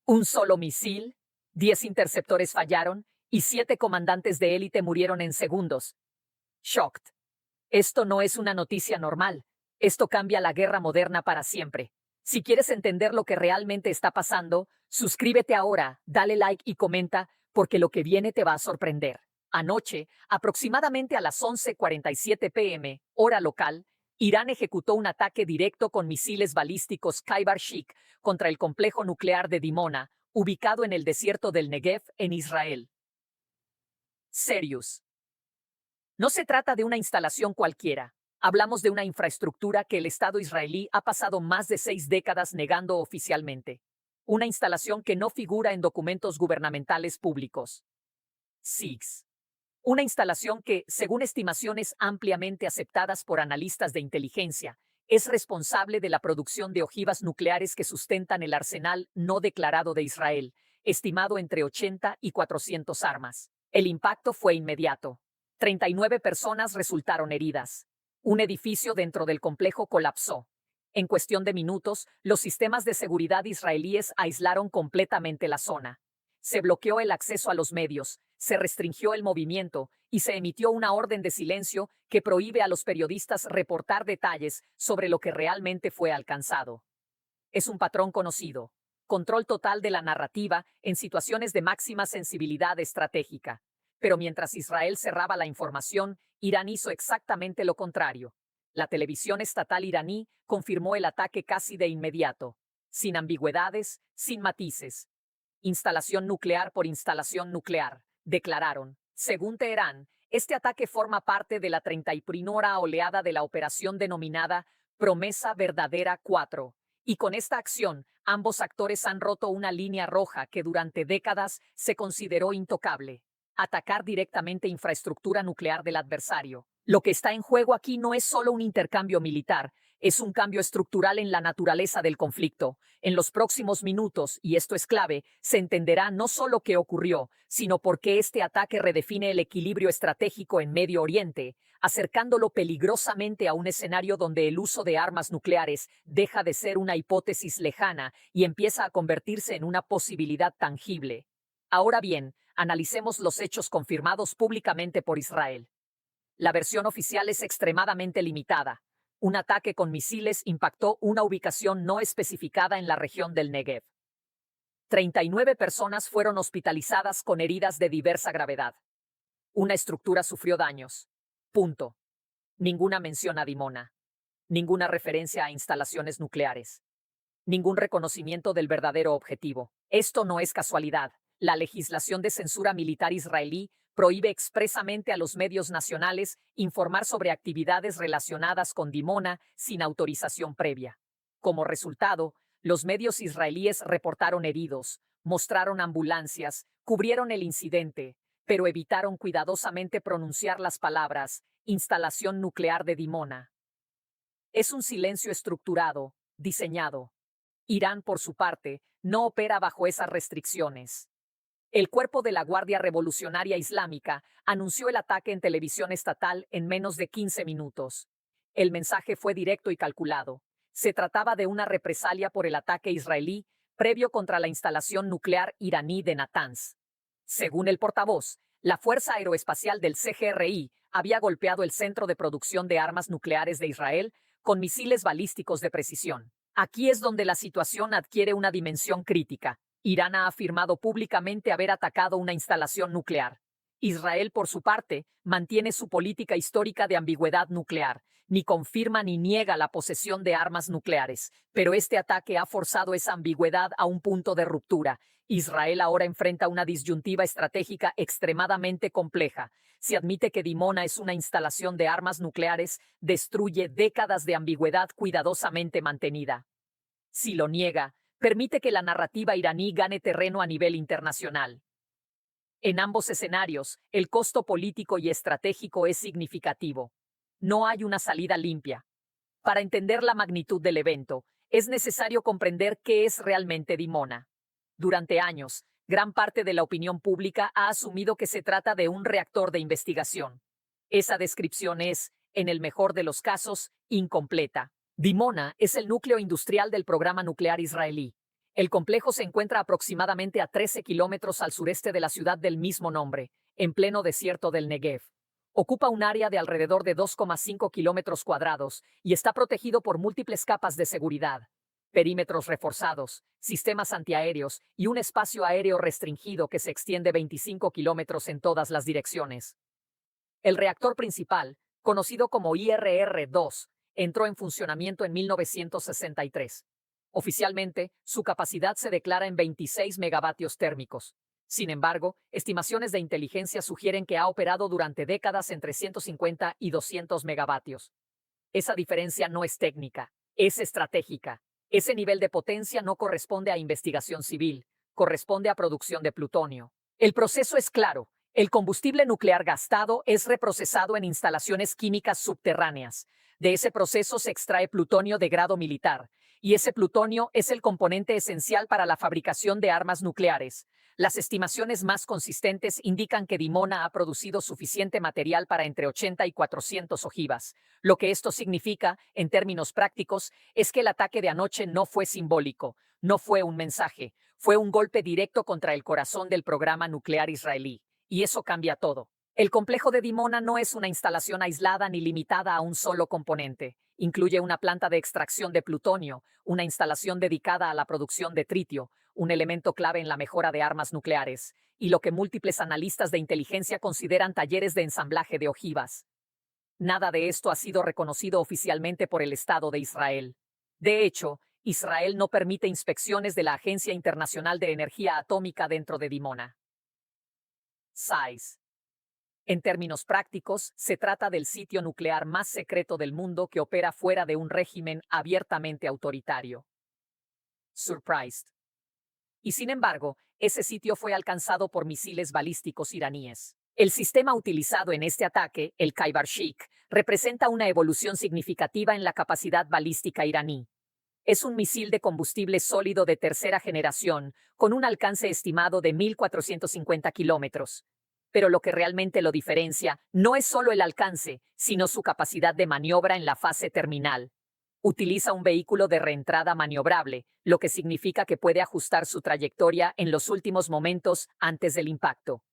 Un solo misil, 10 interceptores fallaron y 7 comandantes de élite murieron en segundos. Shocked. Esto no es una noticia normal. Esto cambia la guerra moderna para siempre. Si quieres entender lo que realmente está pasando, suscríbete ahora, dale like y comenta, porque lo que viene te va a sorprender. Anoche, aproximadamente a las 11:47 p.m., hora local, Irán ejecutó un ataque directo con misiles balísticos Khaybar-Shik contra el complejo nuclear de Dimona, ubicado en el desierto del Negev, en Israel. Serious. No se trata de una instalación cualquiera. Hablamos de una infraestructura que el Estado israelí ha pasado más de 6 décadas negando oficialmente. Una instalación que no figura en documentos gubernamentales públicos. SIGS. Una instalación que, según estimaciones ampliamente aceptadas por analistas de inteligencia, es responsable de la producción de ojivas nucleares que sustentan el arsenal no declarado de Israel, estimado entre 80 y 400 armas. El impacto fue inmediato. 39 personas resultaron heridas. Un edificio dentro del complejo colapsó. En cuestión de minutos, los sistemas de seguridad israelíes aislaron completamente la zona. Se bloqueó el acceso a los medios, se restringió el movimiento y se emitió una orden de silencio que prohíbe a los periodistas reportar detalles sobre lo que realmente fue alcanzado. Es un patrón conocido. Control total de la narrativa en situaciones de máxima sensibilidad estratégica. Pero mientras Israel cerraba la información, Irán hizo exactamente lo contrario. La televisión estatal iraní confirmó el ataque casi de inmediato, sin ambigüedades, sin matices. Instalación nuclear por instalación nuclear, declararon. Según Teherán, este ataque forma parte de la 31ª oleada de la operación denominada Promesa Verdadera 4. Y con esta acción, ambos actores han roto una línea roja que durante décadas se consideró intocable. Atacar directamente infraestructura nuclear del adversario. Lo que está en juego aquí no es solo un intercambio militar, es un cambio estructural en la naturaleza del conflicto. En los próximos minutos, y esto es clave, se entenderá no solo qué ocurrió, sino por qué este ataque redefine el equilibrio estratégico en Medio Oriente, acercándolo peligrosamente a un escenario donde el uso de armas nucleares deja de ser una hipótesis lejana y empieza a convertirse en una posibilidad tangible. Ahora bien, analicemos los hechos confirmados públicamente por Israel. La versión oficial es extremadamente limitada. Un ataque con misiles impactó una ubicación no especificada en la región del Negev. 39 personas fueron hospitalizadas con heridas de diversa gravedad. Una estructura sufrió daños. Punto. Ninguna mención a Dimona. Ninguna referencia a instalaciones nucleares. Ningún reconocimiento del verdadero objetivo. Esto no es casualidad. La legislación de censura militar israelí prohíbe expresamente a los medios nacionales informar sobre actividades relacionadas con Dimona sin autorización previa. Como resultado, los medios israelíes reportaron heridos, mostraron ambulancias, cubrieron el incidente, pero evitaron cuidadosamente pronunciar las palabras instalación nuclear de Dimona. Es un silencio estructurado, diseñado. Irán, por su parte, no opera bajo esas restricciones. El cuerpo de la Guardia Revolucionaria Islámica anunció el ataque en televisión estatal en menos de 15 minutos. El mensaje fue directo y calculado. Se trataba de una represalia por el ataque israelí previo contra la instalación nuclear iraní de Natanz. Según el portavoz, la Fuerza Aeroespacial del CGRI había golpeado el centro de producción de armas nucleares de Israel con misiles balísticos de precisión. Aquí es donde la situación adquiere una dimensión crítica. Irán ha afirmado públicamente haber atacado una instalación nuclear. Israel, por su parte, mantiene su política histórica de ambigüedad nuclear, ni confirma ni niega la posesión de armas nucleares, pero este ataque ha forzado esa ambigüedad a un punto de ruptura. Israel ahora enfrenta una disyuntiva estratégica extremadamente compleja. Si admite que Dimona es una instalación de armas nucleares, destruye décadas de ambigüedad cuidadosamente mantenida. Si lo niega, permite que la narrativa iraní gane terreno a nivel internacional. En ambos escenarios, el costo político y estratégico es significativo. No hay una salida limpia. Para entender la magnitud del evento, es necesario comprender qué es realmente Dimona. Durante años, gran parte de la opinión pública ha asumido que se trata de un reactor de investigación. Esa descripción es, en el mejor de los casos, incompleta. Dimona es el núcleo industrial del programa nuclear israelí. El complejo se encuentra aproximadamente a 13 kilómetros al sureste de la ciudad del mismo nombre, en pleno desierto del Negev. Ocupa un área de alrededor de 2,5 kilómetros cuadrados y está protegido por múltiples capas de seguridad, perímetros reforzados, sistemas antiaéreos y un espacio aéreo restringido que se extiende 25 kilómetros en todas las direcciones. El reactor principal, conocido como IRR-2, entró en funcionamiento en 1963. Oficialmente, su capacidad se declara en 26 megavatios térmicos. Sin embargo, estimaciones de inteligencia sugieren que ha operado durante décadas entre 150 y 200 megavatios. Esa diferencia no es técnica, es estratégica. Ese nivel de potencia no corresponde a investigación civil, corresponde a producción de plutonio. El proceso es claro. El combustible nuclear gastado es reprocesado en instalaciones químicas subterráneas. De ese proceso se extrae plutonio de grado militar, y ese plutonio es el componente esencial para la fabricación de armas nucleares. Las estimaciones más consistentes indican que Dimona ha producido suficiente material para entre 80 y 400 ojivas. Lo que esto significa, en términos prácticos, es que el ataque de anoche no fue simbólico, no fue un mensaje, fue un golpe directo contra el corazón del programa nuclear israelí. Y eso cambia todo. El complejo de Dimona no es una instalación aislada ni limitada a un solo componente. Incluye una planta de extracción de plutonio, una instalación dedicada a la producción de tritio, un elemento clave en la mejora de armas nucleares, y lo que múltiples analistas de inteligencia consideran talleres de ensamblaje de ojivas. Nada de esto ha sido reconocido oficialmente por el Estado de Israel. De hecho, Israel no permite inspecciones de la Agencia Internacional de Energía Atómica dentro de Dimona. 6. En términos prácticos, se trata del sitio nuclear más secreto del mundo que opera fuera de un régimen abiertamente autoritario. Surprised. Y sin embargo, ese sitio fue alcanzado por misiles balísticos iraníes. El sistema utilizado en este ataque, el Khaibar-Shik, representa una evolución significativa en la capacidad balística iraní. Es un misil de combustible sólido de tercera generación, con un alcance estimado de 1.450 kilómetros. Pero lo que realmente lo diferencia no es solo el alcance, sino su capacidad de maniobra en la fase terminal. Utiliza un vehículo de reentrada maniobrable, lo que significa que puede ajustar su trayectoria en los últimos momentos antes del impacto.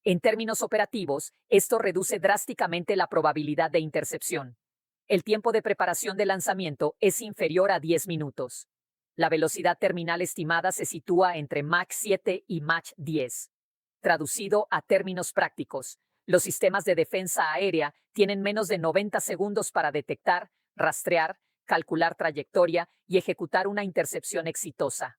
En términos operativos, esto reduce drásticamente la probabilidad de intercepción. El tiempo de preparación de lanzamiento es inferior a 10 minutos. La velocidad terminal estimada se sitúa entre Mach 7 y Mach 10. Traducido a términos prácticos, los sistemas de defensa aérea tienen menos de 90 segundos para detectar, rastrear, calcular trayectoria y ejecutar una intercepción exitosa.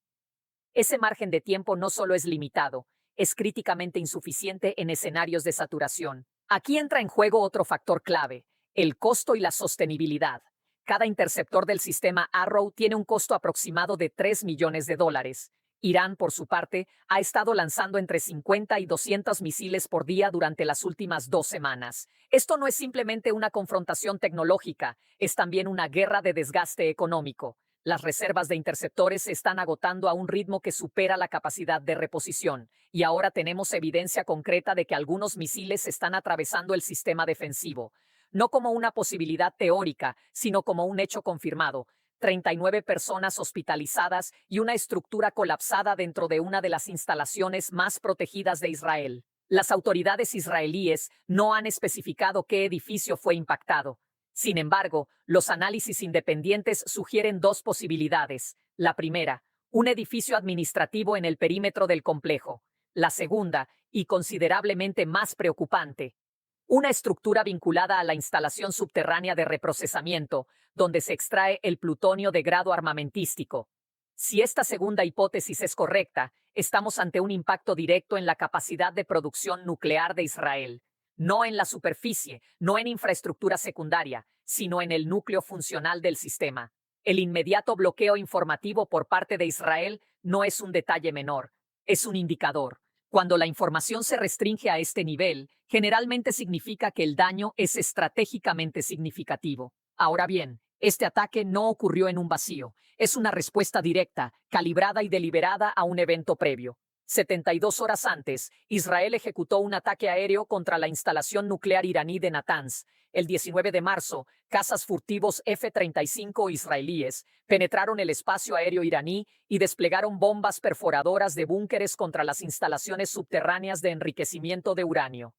Ese margen de tiempo no solo es limitado, es críticamente insuficiente en escenarios de saturación. Aquí entra en juego otro factor clave: el costo y la sostenibilidad. Cada interceptor del sistema Arrow tiene un costo aproximado de $3 millones. Irán, por su parte, ha estado lanzando entre 50 y 200 misiles por día durante las últimas 2 semanas. Esto no es simplemente una confrontación tecnológica, es también una guerra de desgaste económico. Las reservas de interceptores se están agotando a un ritmo que supera la capacidad de reposición, y ahora tenemos evidencia concreta de que algunos misiles están atravesando el sistema defensivo. No como una posibilidad teórica, sino como un hecho confirmado. 39 personas hospitalizadas y una estructura colapsada dentro de una de las instalaciones más protegidas de Israel. Las autoridades israelíes no han especificado qué edificio fue impactado. Sin embargo, los análisis independientes sugieren 2 posibilidades. La primera, un edificio administrativo en el perímetro del complejo. La segunda, y considerablemente más preocupante, una estructura vinculada a la instalación subterránea de reprocesamiento, donde se extrae el plutonio de grado armamentístico. Si esta segunda hipótesis es correcta, estamos ante un impacto directo en la capacidad de producción nuclear de Israel. No en la superficie, no en infraestructura secundaria, sino en el núcleo funcional del sistema. El inmediato bloqueo informativo por parte de Israel no es un detalle menor, es un indicador. Cuando la información se restringe a este nivel, generalmente significa que el daño es estratégicamente significativo. Ahora bien, este ataque no ocurrió en un vacío. Es una respuesta directa, calibrada y deliberada a un evento previo. 72 horas antes, Israel ejecutó un ataque aéreo contra la instalación nuclear iraní de Natanz, El 19 de marzo, cazas furtivos F-35 israelíes penetraron el espacio aéreo iraní y desplegaron bombas perforadoras de búnkeres contra las instalaciones subterráneas de enriquecimiento de uranio.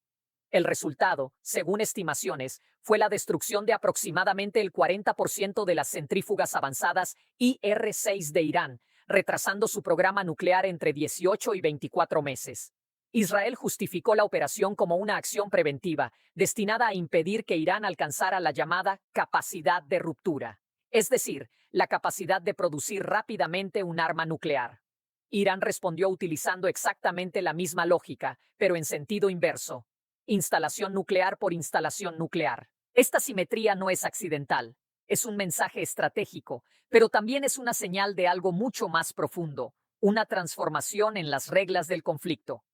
El resultado, según estimaciones, fue la destrucción de aproximadamente el 40% de las centrífugas avanzadas IR-6 de Irán, retrasando su programa nuclear entre 18 y 24 meses. Israel justificó la operación como una acción preventiva, destinada a impedir que Irán alcanzara la llamada capacidad de ruptura, es decir, la capacidad de producir rápidamente un arma nuclear. Irán respondió utilizando exactamente la misma lógica, pero en sentido inverso. Instalación nuclear por instalación nuclear. Esta simetría no es accidental, es un mensaje estratégico, pero también es una señal de algo mucho más profundo, una transformación en las reglas del conflicto.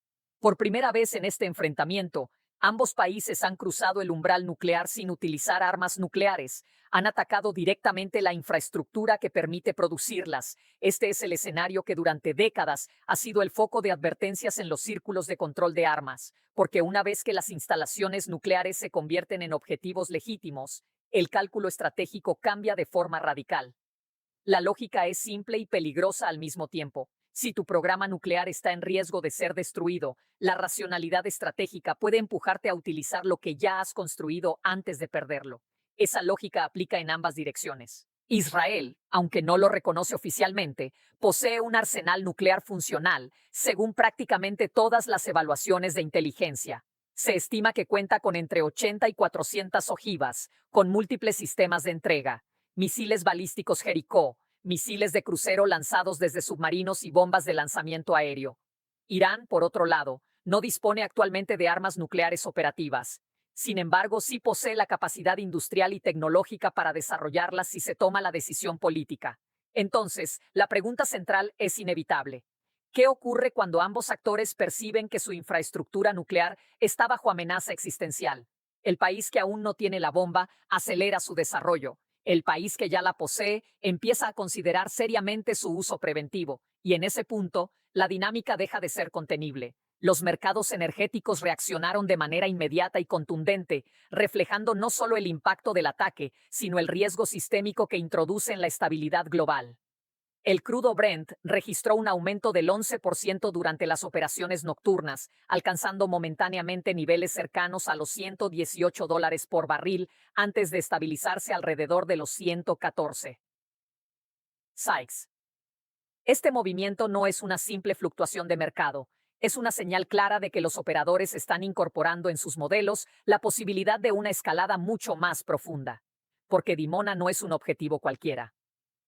Por primera vez en este enfrentamiento, ambos países han cruzado el umbral nuclear sin utilizar armas nucleares, han atacado directamente la infraestructura que permite producirlas. Este es el escenario que durante décadas ha sido el foco de advertencias en los círculos de control de armas, porque una vez que las instalaciones nucleares se convierten en objetivos legítimos, el cálculo estratégico cambia de forma radical. La lógica es simple y peligrosa al mismo tiempo. Si tu programa nuclear está en riesgo de ser destruido, la racionalidad estratégica puede empujarte a utilizar lo que ya has construido antes de perderlo. Esa lógica aplica en ambas direcciones. Israel, aunque no lo reconoce oficialmente, posee un arsenal nuclear funcional, según prácticamente todas las evaluaciones de inteligencia. Se estima que cuenta con entre 80 y 400 ojivas, con múltiples sistemas de entrega, misiles balísticos Jericó, misiles de crucero lanzados desde submarinos y bombas de lanzamiento aéreo. Irán, por otro lado, no dispone actualmente de armas nucleares operativas. Sin embargo, sí posee la capacidad industrial y tecnológica para desarrollarlas si se toma la decisión política. Entonces, la pregunta central es inevitable. ¿Qué ocurre cuando ambos actores perciben que su infraestructura nuclear está bajo amenaza existencial? El país que aún no tiene la bomba acelera su desarrollo. El país que ya la posee empieza a considerar seriamente su uso preventivo, y en ese punto, la dinámica deja de ser contenible. Los mercados energéticos reaccionaron de manera inmediata y contundente, reflejando no solo el impacto del ataque, sino el riesgo sistémico que introduce en la estabilidad global. El crudo Brent registró un aumento del 11% durante las operaciones nocturnas, alcanzando momentáneamente niveles cercanos a los $118 por barril antes de estabilizarse alrededor de los 114. Sykes. Este movimiento no es una simple fluctuación de mercado, es una señal clara de que los operadores están incorporando en sus modelos la posibilidad de una escalada mucho más profunda. Porque Dimona no es un objetivo cualquiera.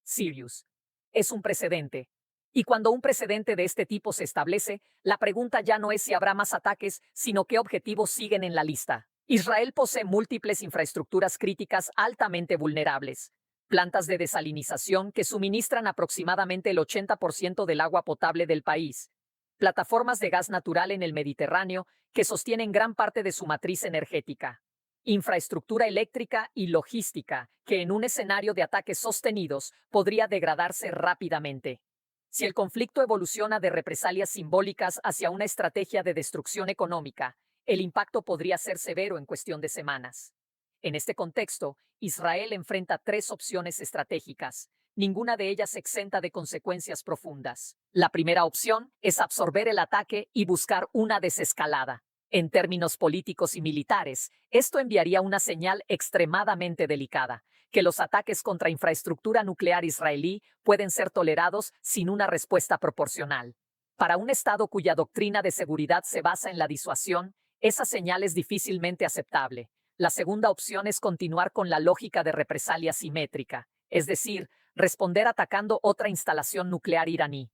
Sirius es un precedente. Y cuando un precedente de este tipo se establece, la pregunta ya no es si habrá más ataques, sino qué objetivos siguen en la lista. Israel posee múltiples infraestructuras críticas altamente vulnerables. Plantas de desalinización que suministran aproximadamente el 80% del agua potable del país. Plataformas de gas natural en el Mediterráneo que sostienen gran parte de su matriz energética. Infraestructura eléctrica y logística, que en un escenario de ataques sostenidos podría degradarse rápidamente. Si el conflicto evoluciona de represalias simbólicas hacia una estrategia de destrucción económica, el impacto podría ser severo en cuestión de semanas. En este contexto, Israel enfrenta tres opciones estratégicas, ninguna de ellas exenta de consecuencias profundas. La primera opción es absorber el ataque y buscar una desescalada. En términos políticos y militares, esto enviaría una señal extremadamente delicada, que los ataques contra infraestructura nuclear israelí pueden ser tolerados sin una respuesta proporcional. Para un Estado cuya doctrina de seguridad se basa en la disuasión, esa señal es difícilmente aceptable. La segunda opción es continuar con la lógica de represalia simétrica, es decir, responder atacando otra instalación nuclear iraní.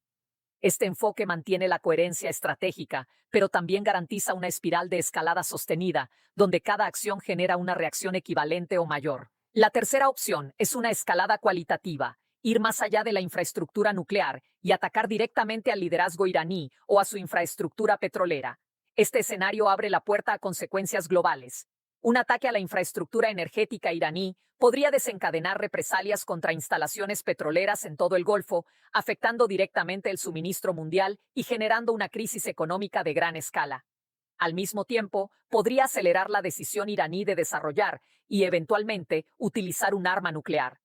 Este enfoque mantiene la coherencia estratégica, pero también garantiza una espiral de escalada sostenida, donde cada acción genera una reacción equivalente o mayor. La tercera opción es una escalada cualitativa, ir más allá de la infraestructura nuclear y atacar directamente al liderazgo iraní o a su infraestructura petrolera. Este escenario abre la puerta a consecuencias globales. Un ataque a la infraestructura energética iraní podría desencadenar represalias contra instalaciones petroleras en todo el Golfo, afectando directamente el suministro mundial y generando una crisis económica de gran escala. Al mismo tiempo, podría acelerar la decisión iraní de desarrollar y, eventualmente, utilizar un arma nuclear.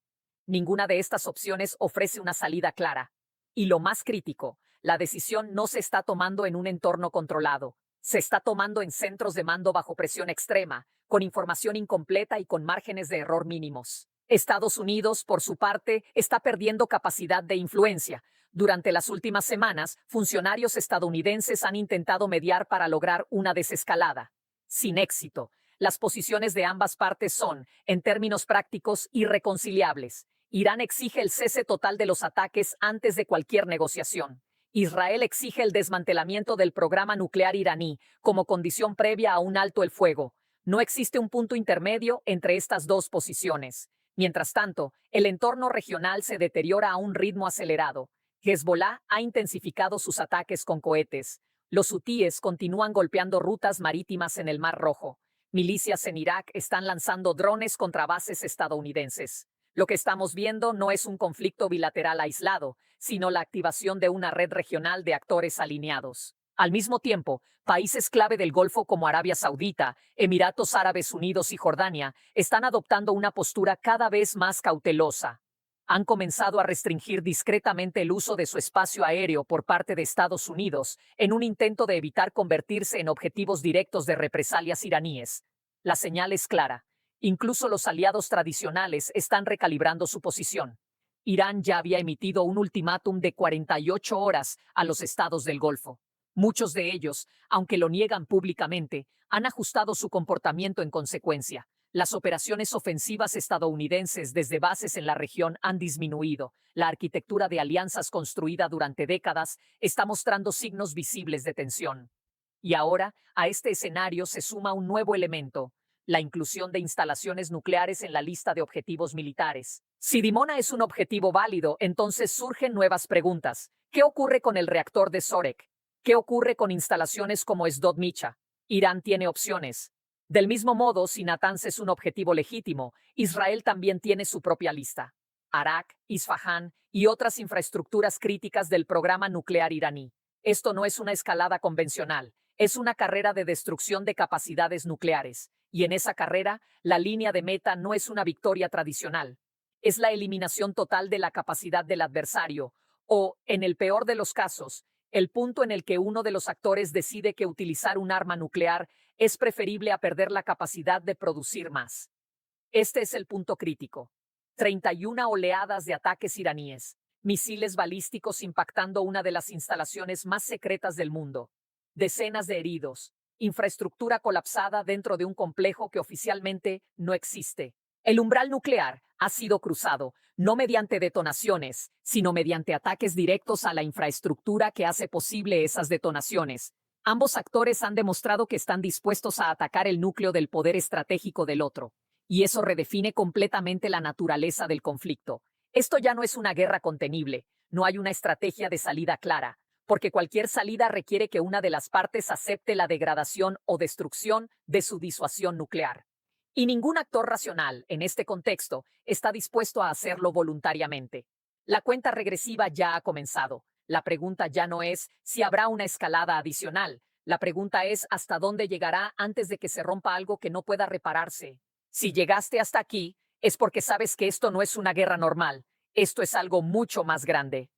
Ninguna de estas opciones ofrece una salida clara. Y lo más crítico, la decisión no se está tomando en un entorno controlado. Se está tomando en centros de mando bajo presión extrema, con información incompleta y con márgenes de error mínimos. Estados Unidos, por su parte, está perdiendo capacidad de influencia. Durante las últimas semanas, funcionarios estadounidenses han intentado mediar para lograr una desescalada. Sin éxito, las posiciones de ambas partes son, en términos prácticos, irreconciliables. Irán exige el cese total de los ataques antes de cualquier negociación. Israel exige el desmantelamiento del programa nuclear iraní como condición previa a un alto el fuego. No existe un punto intermedio entre estas dos posiciones. Mientras tanto, el entorno regional se deteriora a un ritmo acelerado. Hezbollah ha intensificado sus ataques con cohetes. Los hutíes continúan golpeando rutas marítimas en el Mar Rojo. Milicias en Irak están lanzando drones contra bases estadounidenses. Lo que estamos viendo no es un conflicto bilateral aislado, sino la activación de una red regional de actores alineados. Al mismo tiempo, países clave del Golfo como Arabia Saudita, Emiratos Árabes Unidos y Jordania están adoptando una postura cada vez más cautelosa. Han comenzado a restringir discretamente el uso de su espacio aéreo por parte de Estados Unidos en un intento de evitar convertirse en objetivos directos de represalias iraníes. La señal es clara. Incluso los aliados tradicionales están recalibrando su posición. Irán ya había emitido un ultimátum de 48 horas a los estados del Golfo. Muchos de ellos, aunque lo niegan públicamente, han ajustado su comportamiento en consecuencia. Las operaciones ofensivas estadounidenses desde bases en la región han disminuido. La arquitectura de alianzas construida durante décadas está mostrando signos visibles de tensión. Y ahora, a este escenario se suma un nuevo elemento: la inclusión de instalaciones nucleares en la lista de objetivos militares. Si Dimona es un objetivo válido, entonces surgen nuevas preguntas. ¿Qué ocurre con el reactor de Sorek? ¿Qué ocurre con instalaciones como Sdot Micha? Irán tiene opciones. Del mismo modo, si Natanz es un objetivo legítimo, Israel también tiene su propia lista. Arak, Isfahán y otras infraestructuras críticas del programa nuclear iraní. Esto no es una escalada convencional, es una carrera de destrucción de capacidades nucleares. Y en esa carrera, la línea de meta no es una victoria tradicional. Es la eliminación total de la capacidad del adversario, o, en el peor de los casos, el punto en el que uno de los actores decide que utilizar un arma nuclear es preferible a perder la capacidad de producir más. Este es el punto crítico. 31 oleadas de ataques iraníes, misiles balísticos impactando una de las instalaciones más secretas del mundo, decenas de heridos, infraestructura colapsada dentro de un complejo que oficialmente no existe. El umbral nuclear ha sido cruzado, no mediante detonaciones, sino mediante ataques directos a la infraestructura que hace posible esas detonaciones. Ambos actores han demostrado que están dispuestos a atacar el núcleo del poder estratégico del otro, y eso redefine completamente la naturaleza del conflicto. Esto ya no es una guerra contenible, no hay una estrategia de salida clara, porque cualquier salida requiere que una de las partes acepte la degradación o destrucción de su disuasión nuclear. Y ningún actor racional, en este contexto, está dispuesto a hacerlo voluntariamente. La cuenta regresiva ya ha comenzado. La pregunta ya no es si habrá una escalada adicional. La pregunta es hasta dónde llegará antes de que se rompa algo que no pueda repararse. Si llegaste hasta aquí, es porque sabes que esto no es una guerra normal. Esto es algo mucho más grande.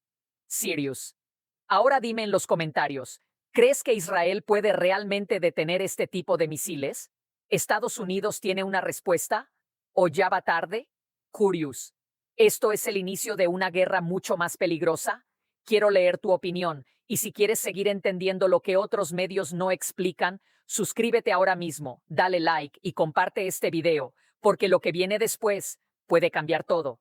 Sirius. Ahora dime en los comentarios, ¿crees que Israel puede realmente detener este tipo de misiles? ¿Estados Unidos tiene una respuesta? ¿O ya va tarde? Curious. ¿Esto es el inicio de una guerra mucho más peligrosa? Quiero leer tu opinión, y si quieres seguir entendiendo lo que otros medios no explican, suscríbete ahora mismo, dale like y comparte este video, porque lo que viene después puede cambiar todo.